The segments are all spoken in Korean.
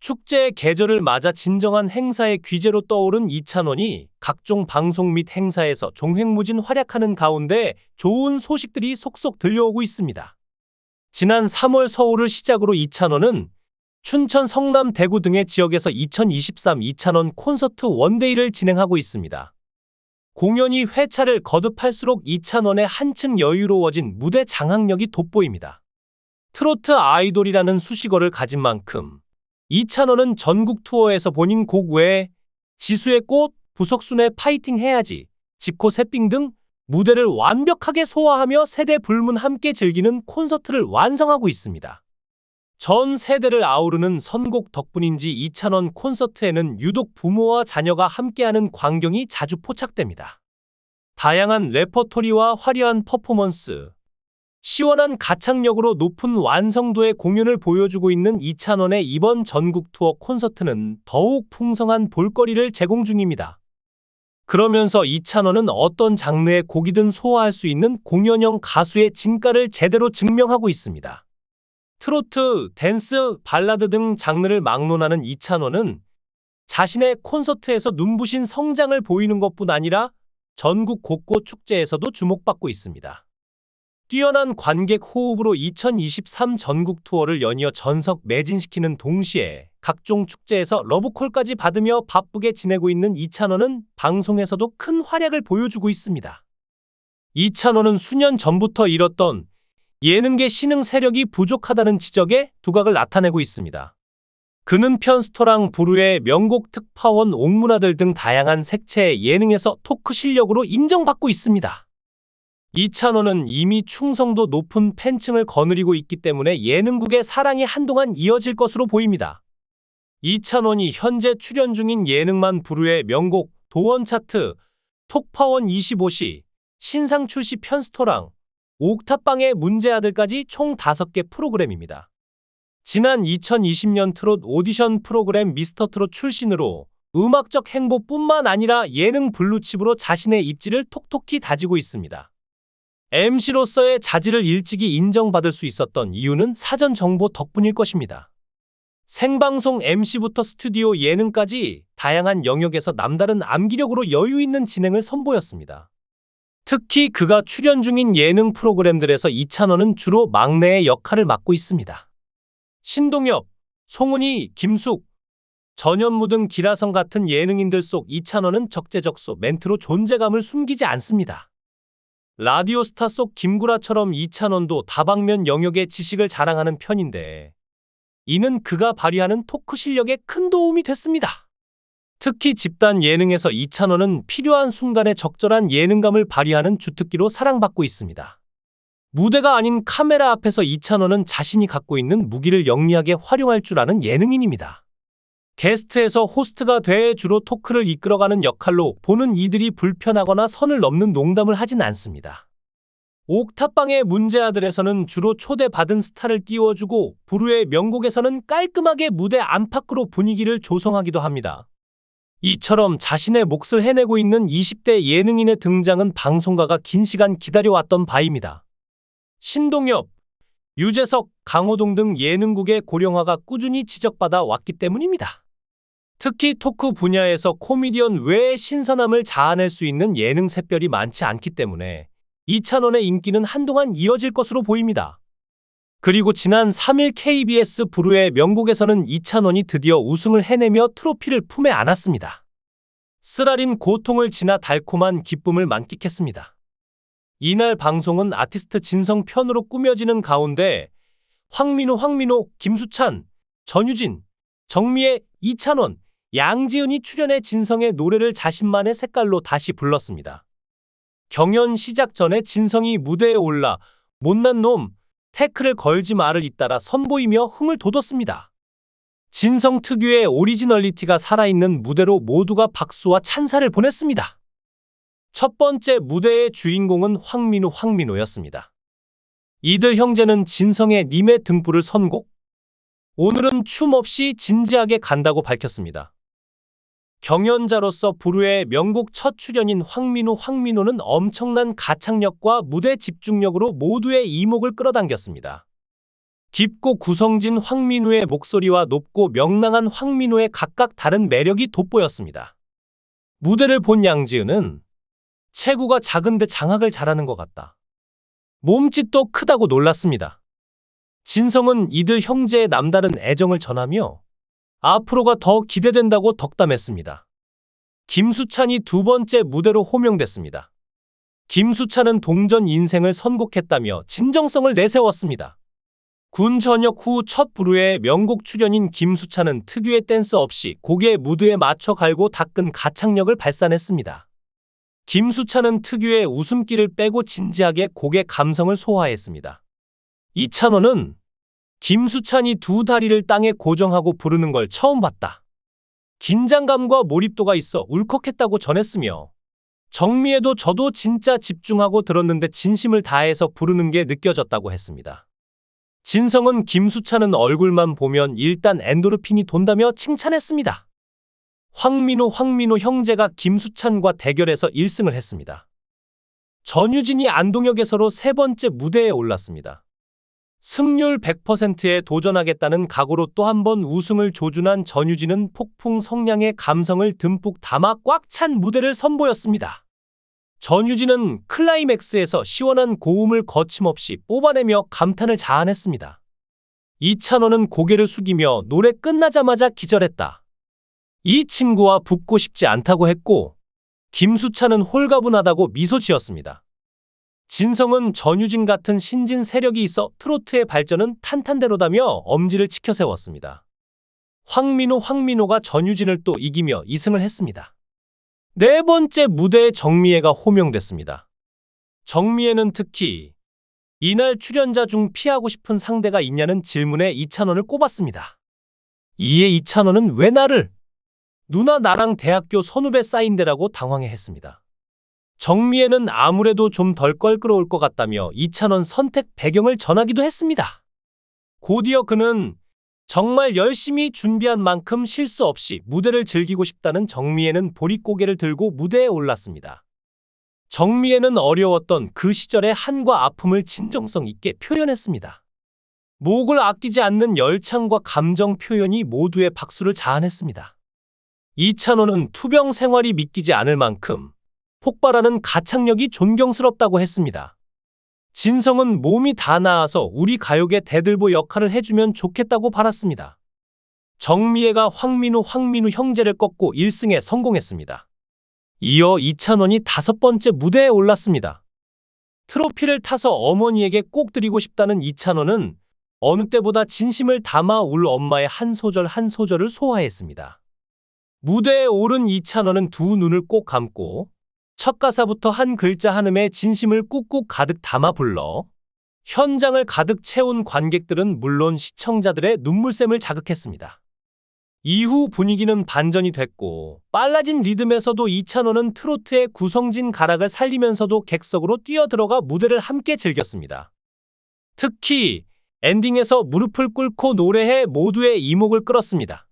축제의 계절을 맞아 진정한 행사의 귀재로 떠오른 이찬원이 각종 방송 및 행사에서 종횡무진 활약하는 가운데 좋은 소식들이 속속 들려오고 있습니다. 지난 3월 서울을 시작으로 이찬원은 춘천, 성남, 대구 등의 지역에서 2023 이찬원 콘서트 원데이를 진행하고 있습니다. 공연이 회차를 거듭할수록 이찬원의 한층 여유로워진 무대 장악력이 돋보입니다. 트로트 아이돌이라는 수식어를 가진 만큼 이찬원은 전국 투어에서 본인 곡 외에 지수의 꽃, 부석순의 파이팅 해야지, 지코 새삥 등 무대를 완벽하게 소화하며 세대 불문 함께 즐기는 콘서트를 완성하고 있습니다. 전 세대를 아우르는 선곡 덕분인지 이찬원 콘서트에는 유독 부모와 자녀가 함께하는 광경이 자주 포착됩니다. 다양한 레퍼토리와 화려한 퍼포먼스, 시원한 가창력으로 높은 완성도의 공연을 보여주고 있는 이찬원의 이번 전국 투어 콘서트는 더욱 풍성한 볼거리를 제공 중입니다. 그러면서 이찬원은 어떤 장르의 곡이든 소화할 수 있는 공연형 가수의 진가를 제대로 증명하고 있습니다. 트로트, 댄스, 발라드 등 장르를 막론하는 이찬원은 자신의 콘서트에서 눈부신 성장을 보이는 것뿐 아니라 전국 곳곳 축제에서도 주목받고 있습니다. 뛰어난 관객 호흡으로 2023 전국 투어를 연이어 전석 매진시키는 동시에 각종 축제에서 러브콜까지 받으며 바쁘게 지내고 있는 이찬원은 방송에서도 큰 활약을 보여주고 있습니다. 이찬원은 수년 전부터 잃었던 예능계 신흥 세력이 부족하다는 지적에 두각을 나타내고 있습니다. 그는 편스토랑 부르의 명곡 특파원 옥문아들 등 다양한 색채의 예능에서 토크 실력으로 인정받고 있습니다. 이찬원은 이미 충성도 높은 팬층을 거느리고 있기 때문에 예능국의 사랑이 한동안 이어질 것으로 보입니다. 이찬원이 현재 출연 중인 예능만 부르의 명곡, 도원 차트, 톡파원 25시, 신상 출시 편스토랑, 옥탑방의 문제아들까지 총 5개 프로그램입니다. 지난 2020년 트롯 오디션 프로그램 미스터트롯 출신으로 음악적 행보뿐만 아니라 예능 블루칩으로 자신의 입지를 톡톡히 다지고 있습니다. MC로서의 자질을 일찍이 인정받을 수 있었던 이유는 사전 정보 덕분일 것입니다. 생방송 MC부터 스튜디오 예능까지 다양한 영역에서 남다른 암기력으로 여유 있는 진행을 선보였습니다. 특히 그가 출연 중인 예능 프로그램들에서 이찬원은 주로 막내의 역할을 맡고 있습니다. 신동엽, 송은이, 김숙, 전현무 등 기라성 같은 예능인들 속 이찬원은 적재적소 멘트로 존재감을 숨기지 않습니다. 라디오스타 속 김구라처럼 이찬원도 다방면 영역의 지식을 자랑하는 편인데 이는 그가 발휘하는 토크 실력에 큰 도움이 됐습니다. 특히 집단 예능에서 이찬원은 필요한 순간에 적절한 예능감을 발휘하는 주특기로 사랑받고 있습니다. 무대가 아닌 카메라 앞에서 이찬원은 자신이 갖고 있는 무기를 영리하게 활용할 줄 아는 예능인입니다. 게스트에서 호스트가 돼 주로 토크를 이끌어가는 역할로 보는 이들이 불편하거나 선을 넘는 농담을 하진 않습니다. 옥탑방의 문제아들에서는 주로 초대받은 스타를 띄워주고 부르의 명곡에서는 깔끔하게 무대 안팎으로 분위기를 조성하기도 합니다. 이처럼 자신의 몫을 해내고 있는 20대 예능인의 등장은 방송가가 긴 시간 기다려왔던 바입니다. 신동엽, 유재석, 강호동 등 예능국의 고령화가 꾸준히 지적받아 왔기 때문입니다. 특히 토크 분야에서 코미디언 외에 신선함을 자아낼 수 있는 예능 샛별이 많지 않기 때문에 이찬원의 인기는 한동안 이어질 것으로 보입니다. 그리고 지난 3일 KBS 부르의 명곡에서는 이찬원이 드디어 우승을 해내며 트로피를 품에 안았습니다. 쓰라린 고통을 지나 달콤한 기쁨을 만끽했습니다. 이날 방송은 아티스트 진성 편으로 꾸며지는 가운데 황민호, 김수찬, 전유진, 정미애, 이찬원, 양지은이 출연해 진성의 노래를 자신만의 색깔로 다시 불렀습니다. 경연 시작 전에 진성이 무대에 올라 못난 놈, 태클을 걸지 마를 잇따라 선보이며 흥을 돋웠습니다. 진성 특유의 오리지널리티가 살아있는 무대로 모두가 박수와 찬사를 보냈습니다. 첫 번째 무대의 주인공은 황민호였습니다. 이들 형제는 진성의 님의 등불을 선곡. 오늘은 춤 없이 진지하게 간다고 밝혔습니다. 경연자로서 부르의 명곡 첫 출연인 황민호는 엄청난 가창력과 무대 집중력으로 모두의 이목을 끌어당겼습니다. 깊고 구성진 황민우의 목소리와 높고 명랑한 황민호의 각각 다른 매력이 돋보였습니다. 무대를 본 양지은은 체구가 작은데 장악을 잘하는 것 같다. 몸짓도 크다고 놀랐습니다. 진성은 이들 형제의 남다른 애정을 전하며 앞으로가 더 기대된다고 덕담했습니다. 김수찬이 두 번째 무대로 호명됐습니다. 김수찬은 동전 인생을 선곡했다며 진정성을 내세웠습니다. 군 전역 후 첫 부르의 명곡 출연인 김수찬은 특유의 댄스 없이 곡의 무드에 맞춰 갈고 닦은 가창력을 발산했습니다. 김수찬은 특유의 웃음기를 빼고 진지하게 곡의 감성을 소화했습니다. 이찬원은 김수찬이 두 다리를 땅에 고정하고 부르는 걸 처음 봤다. 긴장감과 몰입도가 있어 울컥했다고 전했으며 정미애도 저도 진짜 집중하고 들었는데 진심을 다해서 부르는 게 느껴졌다고 했습니다. 진성은 김수찬은 얼굴만 보면 일단 엔도르핀이 돈다며 칭찬했습니다. 황민호 형제가 김수찬과 대결해서 1승을 했습니다. 전유진이 안동역에서로 세 번째 무대에 올랐습니다. 승률 100%에 도전하겠다는 각오로 또 한 번 우승을 조준한 전유진은 폭풍 성량의 감성을 듬뿍 담아 꽉 찬 무대를 선보였습니다. 전유진은 클라이맥스에서 시원한 고음을 거침없이 뽑아내며 감탄을 자아냈습니다. 이찬원은 고개를 숙이며 노래 끝나자마자 기절했다. 이 친구와 붙고 싶지 않다고 했고 김수찬은 홀가분하다고 미소 지었습니다. 진성은 전유진 같은 신진 세력이 있어 트로트의 발전은 탄탄대로다며 엄지를 치켜 세웠습니다. 황민호가 전유진을 또 이기며 2승을 했습니다. 네 번째 무대에 정미애가 호명됐습니다. 정미애는 특히 이날 출연자 중 피하고 싶은 상대가 있냐는 질문에 이찬원을 꼽았습니다. 이에 이찬원은 왜 나를? 누나 나랑 대학교 선후배 사이인데라고 당황해했습니다. 정미애는 아무래도 좀 덜 껄끄러울 것 같다며 이찬원 선택 배경을 전하기도 했습니다. 곧이어 그는 정말 열심히 준비한 만큼 실수 없이 무대를 즐기고 싶다는 정미애는 보릿고개를 들고 무대에 올랐습니다. 정미애는 어려웠던 그 시절의 한과 아픔을 진정성 있게 표현했습니다. 목을 아끼지 않는 열창과 감정 표현이 모두의 박수를 자아냈습니다. 이찬원은 투병 생활이 믿기지 않을 만큼 폭발하는 가창력이 존경스럽다고 했습니다. 진성은 몸이 다 나아서 우리 가요계 대들보 역할을 해주면 좋겠다고 바랐습니다. 정미애가 황민우 형제를 꺾고 1승에 성공했습니다. 이어 이찬원이 5번째 무대에 올랐습니다. 트로피를 타서 어머니에게 꼭 드리고 싶다는 이찬원은 어느 때보다 진심을 담아 울 엄마의 한 소절 한 소절을 소화했습니다. 무대에 오른 이찬원은 두 눈을 꼭 감고 첫 가사부터 한 글자 한음에 진심을 꾹꾹 가득 담아 불러 현장을 가득 채운 관객들은 물론 시청자들의 눈물샘을 자극했습니다. 이후 분위기는 반전이 됐고 빨라진 리듬에서도 이찬원은 트로트의 구성진 가락을 살리면서도 객석으로 뛰어들어가 무대를 함께 즐겼습니다. 특히 엔딩에서 무릎을 꿇고 노래해 모두의 이목을 끌었습니다.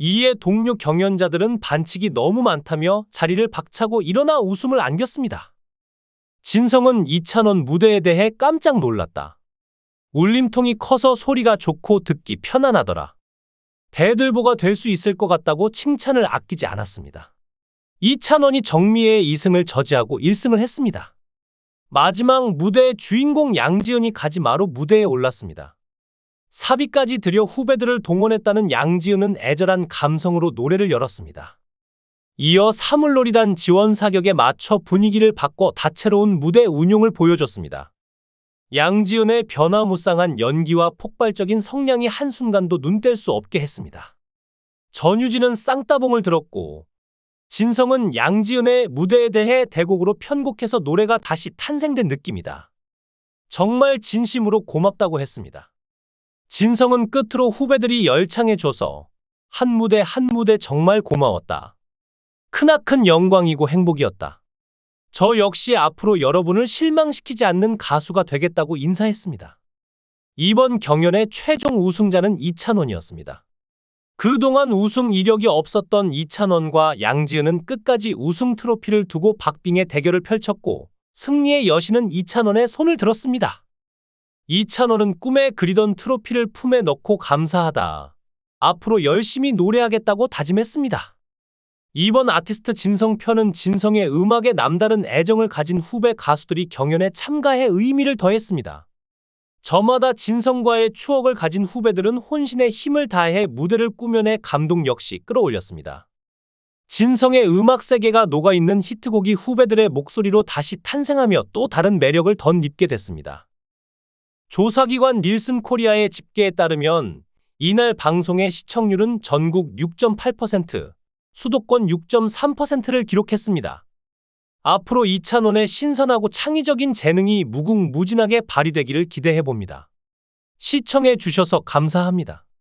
이에 동료 경연자들은 반칙이 너무 많다며 자리를 박차고 일어나 웃음을 안겼습니다. 진성은 이찬원 무대에 대해 깜짝 놀랐다. 울림통이 커서 소리가 좋고 듣기 편안하더라. 대들보가 될 수 있을 것 같다고 칭찬을 아끼지 않았습니다. 이찬원이 정미애의 2승을 저지하고 1승을 했습니다. 마지막 무대의 주인공 양지은이 가지마로 무대에 올랐습니다. 사비까지 들여 후배들을 동원했다는 양지은은 애절한 감성으로 노래를 열었습니다. 이어 사물놀이단 지원 사격에 맞춰 분위기를 바꿔 다채로운 무대 운용을 보여줬습니다. 양지은의 변화무쌍한 연기와 폭발적인 성량이 한순간도 눈 뗄 수 없게 했습니다. 전유진은 쌍따봉을 들었고 진성은 양지은의 무대에 대해 대곡으로 편곡해서 노래가 다시 탄생된 느낌이다. 정말 진심으로 고맙다고 했습니다. 진성은 끝으로 후배들이 열창해줘서 한 무대 한 무대 정말 고마웠다. 크나큰 영광이고 행복이었다. 저 역시 앞으로 여러분을 실망시키지 않는 가수가 되겠다고 인사했습니다. 이번 경연의 최종 우승자는 이찬원이었습니다. 그동안 우승 이력이 없었던 이찬원과 양지은은 끝까지 우승 트로피를 두고 박빙의 대결을 펼쳤고 승리의 여신은 이찬원의 손을 들었습니다. 이찬원은 꿈에 그리던 트로피를 품에 넣고 감사하다. 앞으로 열심히 노래하겠다고 다짐했습니다. 이번 아티스트 진성 편은 진성의 음악에 남다른 애정을 가진 후배 가수들이 경연에 참가해 의미를 더했습니다. 저마다 진성과의 추억을 가진 후배들은 혼신의 힘을 다해 무대를 꾸며내 감동 역시 끌어올렸습니다. 진성의 음악 세계가 녹아있는 히트곡이 후배들의 목소리로 다시 탄생하며 또 다른 매력을 덧입게 됐습니다. 조사기관 닐슨 코리아의 집계에 따르면 이날 방송의 시청률은 전국 6.8%, 수도권 6.3%를 기록했습니다. 앞으로 이찬원의 신선하고 창의적인 재능이 무궁무진하게 발휘되기를 기대해봅니다. 시청해 주셔서 감사합니다.